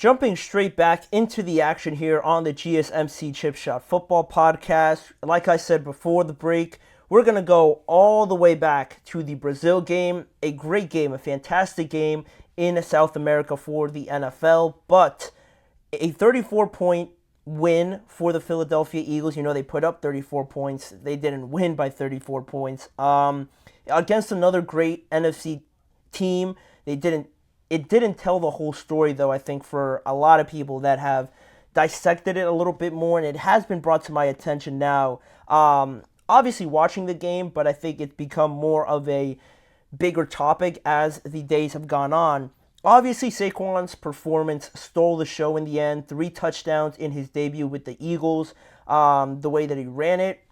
Jumping straight back into the action here on the GSMC Chip Shot Football Podcast. Like I said before the break, we're going to go all the way back to the Brazil game. A great game, a fantastic game in South America for the NFL, but a 34-point win for the Philadelphia Eagles. You know, they put up 34 points. They didn't win by 34 points. Against another great NFC team. It didn't tell the whole story, though, I think, for a lot of people that have dissected it a little bit more, and it has been brought to my attention now. Obviously watching the game, but I think it's become more of a bigger topic as the days have gone on. Obviously, Saquon's performance stole the show in the end. 3 touchdowns in his debut with the Eagles. The way that he ran it,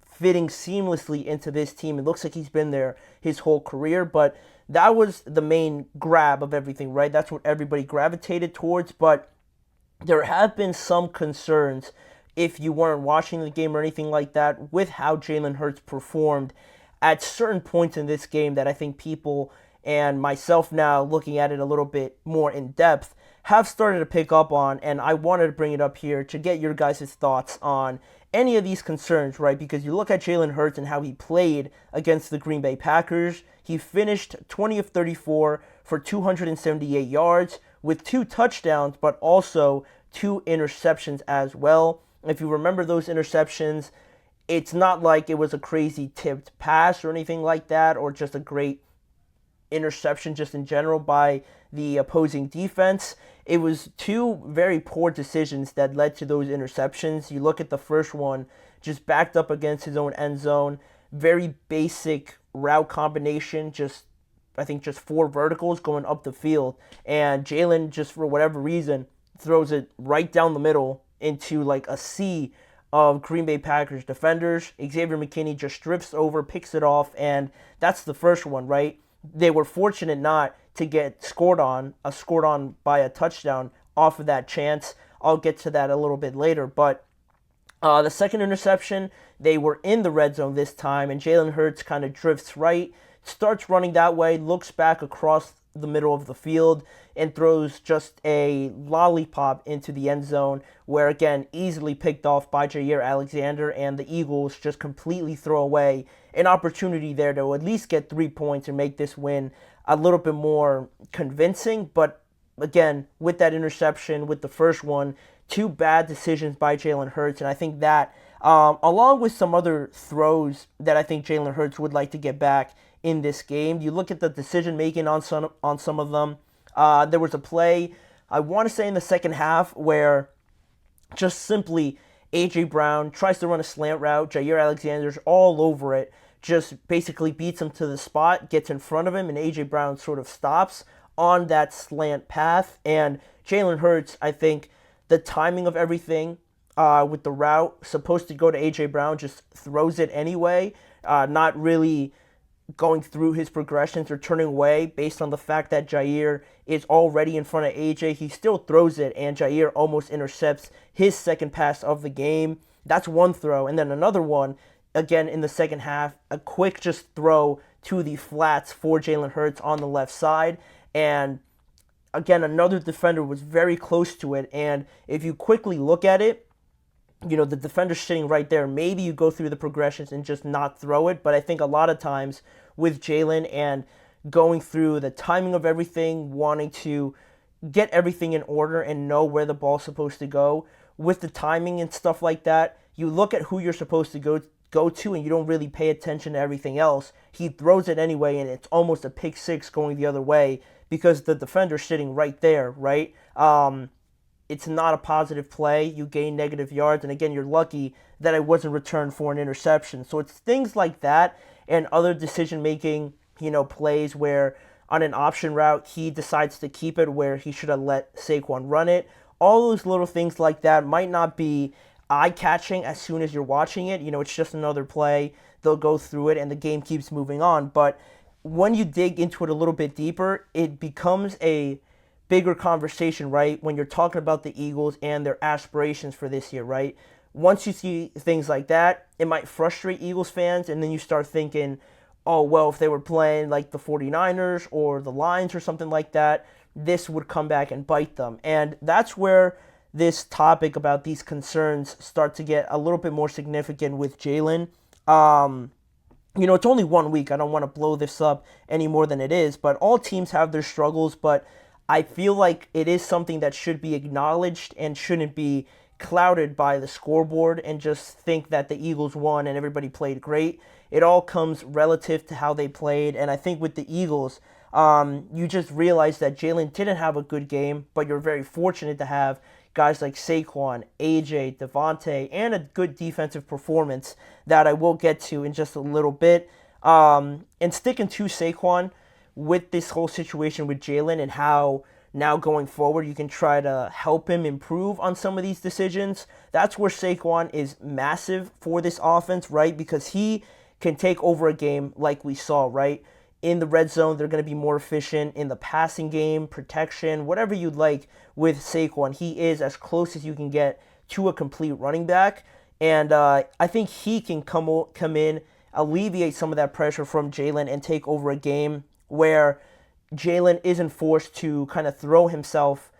fitting seamlessly into this team. It looks like he's been there his whole career, but that was the main grab of everything, right? That's what everybody gravitated towards, but there have been some concerns, if you weren't watching the game or anything like that, with how Jalen Hurts performed at certain points in this game that I think people and myself, now looking at it a little bit more in depth, have started to pick up on, and I wanted to bring it up here to get your guys' thoughts on any of these concerns, right? Because you look at Jalen Hurts and how he played against the Green Bay Packers. He finished 20 of 34 for 278 yards with 2 touchdowns, but also 2 interceptions as well. If you remember those interceptions, it's not like it was a crazy tipped pass or anything like that, or just a great interception just in general by the opposing defense. It was 2 very poor decisions that led to those interceptions. You look at the first one, just backed up against his own end zone. Very basic route combination, I think just 4 verticals going up the field. And Jalen, just for whatever reason, throws it right down the middle into like a sea of Green Bay Packers defenders. Xavier McKinney just drifts over, picks it off, and that's the first one, right? They were fortunate not to get scored on by a touchdown off of that chance. I'll get to that a little bit later. But the second interception, they were in the red zone this time, and Jalen Hurts kind of drifts right, starts running that way, looks back across the middle of the field, and throws just a lollipop into the end zone, where, again, easily picked off by Jair Alexander, and the Eagles just completely throw away an opportunity there to at least get 3 points and make this win a little bit more convincing. But again, with that interception, with the first one, 2 bad decisions by Jalen Hurts, and I think that, along with some other throws that I think Jalen Hurts would like to get back in this game. You look at the decision-making on some of them. There was a play, I want to say in the second half, where just simply A.J. Brown tries to run a slant route. Jair Alexander's all over it, just basically beats him to the spot, gets in front of him, and A.J. Brown sort of stops on that slant path. And Jalen Hurts, I think, the timing of everything with the route, supposed to go to A.J. Brown, just throws it anyway, not really going through his progressions or turning away based on the fact that Jair is already in front of AJ. He still throws it, and Jair almost intercepts his second pass of the game. That's one throw. And then another one, again in the second half, a quick just throw to the flats for Jalen Hurts on the left side. And again, another defender was very close to it. And if you quickly look at it, you know, the defender's sitting right there. Maybe you go through the progressions and just not throw it. But I think a lot of times with Jalen and going through the timing of everything, wanting to get everything in order and know where the ball's supposed to go, with the timing and stuff like that, you look at who you're supposed to go to and you don't really pay attention to everything else. He throws it anyway, and it's almost a pick six going the other way because the defender's sitting right there, right? It's not a positive play. You gain negative yards, and again, you're lucky that it wasn't returned for an interception. So it's things like that and other decision-making, plays where on an option route, he decides to keep it where he should have let Saquon run it. All those little things like that might not be eye-catching as soon as you're watching it. It's just another play. They'll go through it, and the game keeps moving on. But when you dig into it a little bit deeper, it becomes a bigger conversation, right? When you're talking about the Eagles and their aspirations for this year, right? Once you see things like that, it might frustrate Eagles fans, and then you start thinking, oh, well, if they were playing like the 49ers or the Lions or something like that, this would come back and bite them. And that's where this topic about these concerns start to get a little bit more significant with Jalen. It's only 1 week. I don't want to blow this up any more than it is, but all teams have their struggles, but I feel like it is something that should be acknowledged and shouldn't be clouded by the scoreboard and just think that the Eagles won and everybody played great. It all comes relative to how they played, and I think with the Eagles, you just realize that Jalen didn't have a good game, but you're very fortunate to have guys like Saquon, AJ, Devontae, and a good defensive performance that I will get to in just a little bit. And sticking to Saquon with this whole situation with Jalen and how now going forward you can try to help him improve on some of these decisions. That's where Saquon is massive for this offense, right? Because he can take over a game like we saw, right? In the red zone, they're going to be more efficient in the passing game, protection, whatever you'd like with Saquon. He is as close as you can get to a complete running back. And I think he can come in, alleviate some of that pressure from Jalen and take over a game where Jalen isn't forced to kind of throw himself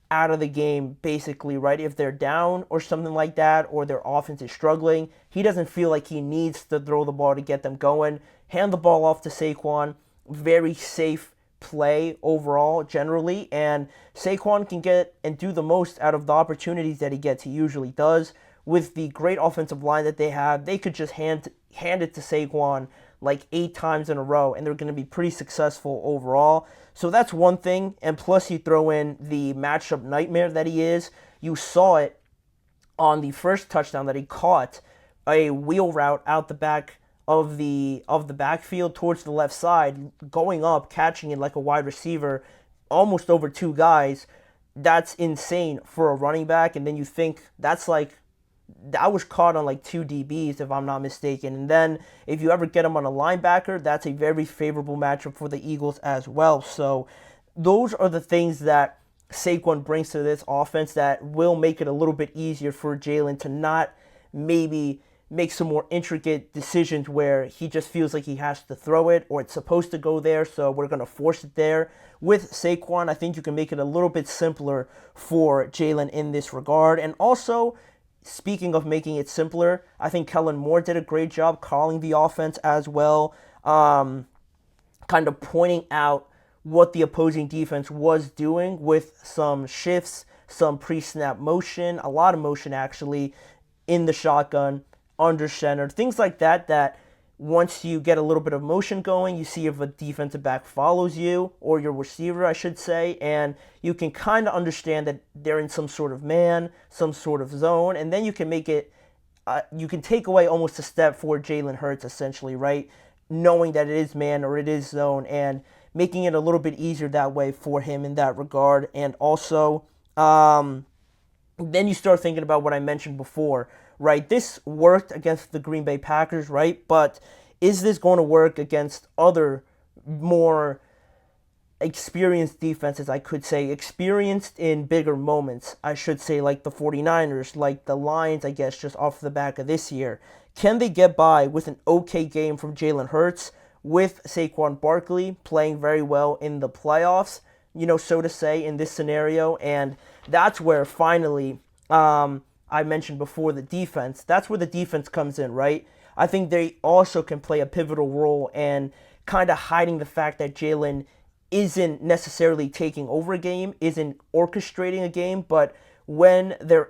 out of the game, basically, right? If they're down or something like that, or their offense is struggling, he doesn't feel like he needs to throw the ball to get them going. Hand the ball off to Saquon. Very safe play overall, generally, and Saquon can get and do the most out of the opportunities that he gets. He usually does. With the great offensive line that they have, they could just hand it to Saquon like 8 times in a row, and they're going to be pretty successful overall. So that's one thing, and plus you throw in the matchup nightmare that he is. You saw it on the first touchdown that he caught, a wheel route out the back of the backfield towards the left side, going up, catching it like a wide receiver, almost over 2 guys. That's insane for a running back. And then you think that was caught on like 2 DBs, if I'm not mistaken. And then if you ever get him on a linebacker, that's a very favorable matchup for the Eagles as well. So those are the things that Saquon brings to this offense that will make it a little bit easier for Jalen to not maybe make some more intricate decisions where he just feels like he has to throw it or it's supposed to go there, so we're going to force it there. With Saquon, I think you can make it a little bit simpler for Jalen in this regard. And also, speaking of making it simpler, I think Kellen Moore did a great job calling the offense as well, kind of pointing out what the opposing defense was doing with some shifts, some pre-snap motion, a lot of motion actually, in the shotgun, under center, things like that, that once you get a little bit of motion going, you see if a defensive back follows you, or your receiver, I should say, and you can kind of understand that they're in some sort of man, some sort of zone, and then you can make it, you can take away almost a step for Jalen Hurts, essentially, right? Knowing that it is man or it is zone, and making it a little bit easier that way for him in that regard. And also, then you start thinking about what I mentioned before, right? This worked against the Green Bay Packers, right? But is this going to work against other more experienced defenses, I could say, experienced in bigger moments, I should say, like the 49ers, like the Lions, I guess, just off the back of this year? Can they get by with an okay game from Jalen Hurts, with Saquon Barkley playing very well in the playoffs, so to say, in this scenario? And that's where finally, I mentioned before the defense, that's where the defense comes in, right? I think they also can play a pivotal role in kind of hiding the fact that Jalen isn't necessarily taking over a game, isn't orchestrating a game, but when the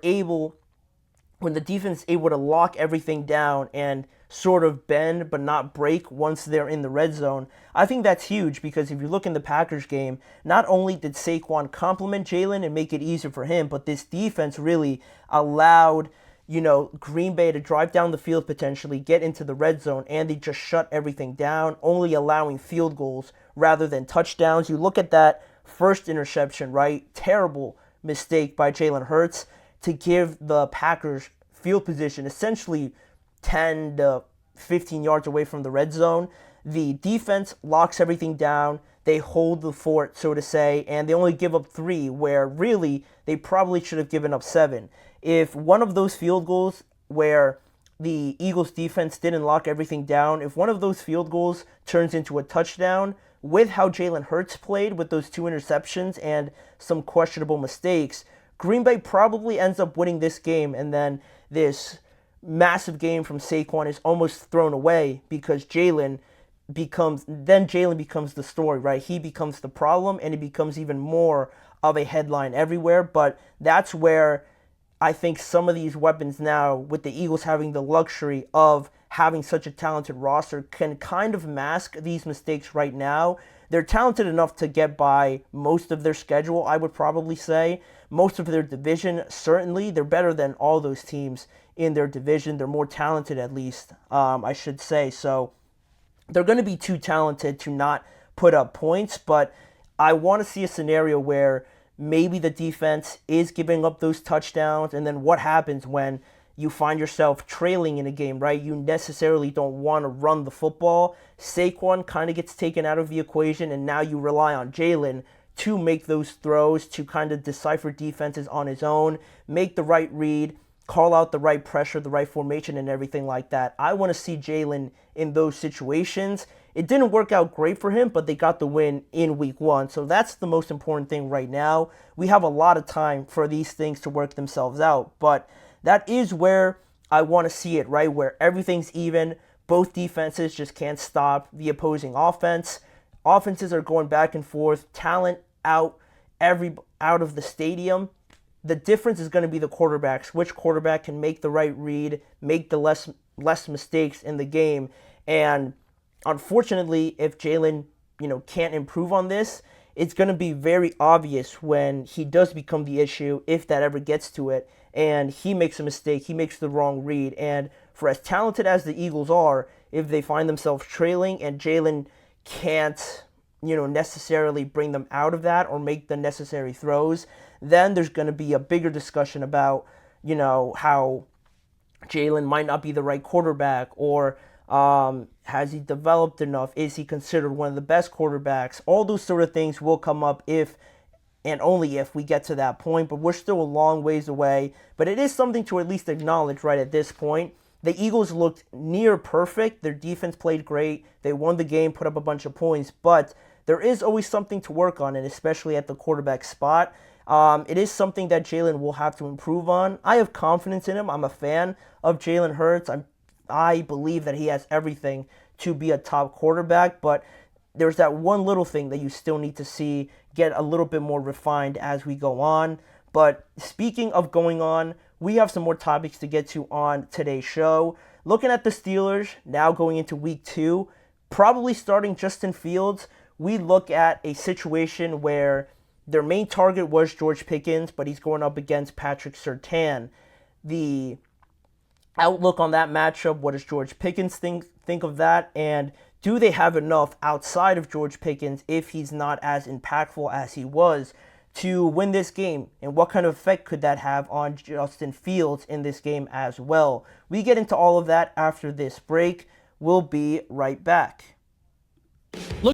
defense is able to lock everything down and sort of bend but not break once they're in the red zone, I think that's huge, because if you look in the Packers game, not only did Saquon complement Jalen and make it easier for him, but this defense really allowed, Green Bay to drive down the field, potentially get into the red zone, and they just shut everything down, only allowing field goals rather than touchdowns. You look at that first interception, right? Terrible mistake by Jalen Hurts to give the Packers field position essentially 10 to 15 yards away from the red zone. The defense locks everything down. They hold the fort, so to say, and they only give up 3, where really they probably should have given up 7. If one of those field goals where the Eagles defense didn't lock everything down, if one of those field goals turns into a touchdown with how Jalen Hurts played with those 2 interceptions and some questionable mistakes, Green Bay probably ends up winning this game, and then this massive game from Saquon is almost thrown away because Jalen becomes the story, right? He becomes the problem, and he becomes even more of a headline everywhere. But that's where I think some of these weapons now, with the Eagles having the luxury of having such a talented roster, can kind of mask these mistakes right now. They're talented enough to get by most of their schedule, I would probably say. Most of their division, certainly. They're better than all those teams in their division. They're more talented, at least, I should say. So they're going to be too talented to not put up points, but I want to see a scenario where maybe the defense is giving up those touchdowns, and then what happens when you find yourself trailing in a game, right? You necessarily don't want to run the football. Saquon kind of gets taken out of the equation, and now you rely on Jalen to make those throws, to kind of decipher defenses on his own, make the right read, call out the right pressure, the right formation, and everything like that. I want to see Jalen in those situations. It didn't work out great for him, but they got the win in week 1. So that's the most important thing right now. We have a lot of time for these things to work themselves out, but that is where I want to see it, right? Where everything's even. Both defenses just can't stop the opposing offense. Offenses are going back and forth. Talent out of the stadium. The difference is going to be the quarterbacks. Which quarterback can make the right read, make the less mistakes in the game. And unfortunately, if Jalen, can't improve on this, it's going to be very obvious when he does become the issue, if that ever gets to it, and he makes a mistake, he makes the wrong read. And for as talented as the Eagles are, if they find themselves trailing and Jalen can't, necessarily bring them out of that or make the necessary throws, then there's going to be a bigger discussion about, how Jalen might not be the right quarterback, or has he developed enough? Is he considered one of the best quarterbacks? All those sort of things will come up if and only if we get to that point, but we're still a long ways away. But it is something to at least acknowledge right at this point. The Eagles looked near perfect. Their defense played great. They won the game, put up a bunch of points, but there is always something to work on, and especially at the quarterback spot. It is something that Jalen will have to improve on. I have confidence in him. I'm a fan of Jalen Hurts. I believe that he has everything to be a top quarterback, but there's that one little thing that you still need to see get a little bit more refined as we go on. But speaking of going on, we have some more topics to get to on today's show. Looking at the Steelers, now going into week 2, probably starting Justin Fields, we look at a situation where their main target was George Pickens, but he's going up against Patrick Surtain. The outlook on that matchup, what does George Pickens think of that, and do they have enough outside of George Pickens, if he's not as impactful as he was, to win this game? And what kind of effect could that have on Justin Fields in this game as well? We get into all of that after this break. We'll be right back. Look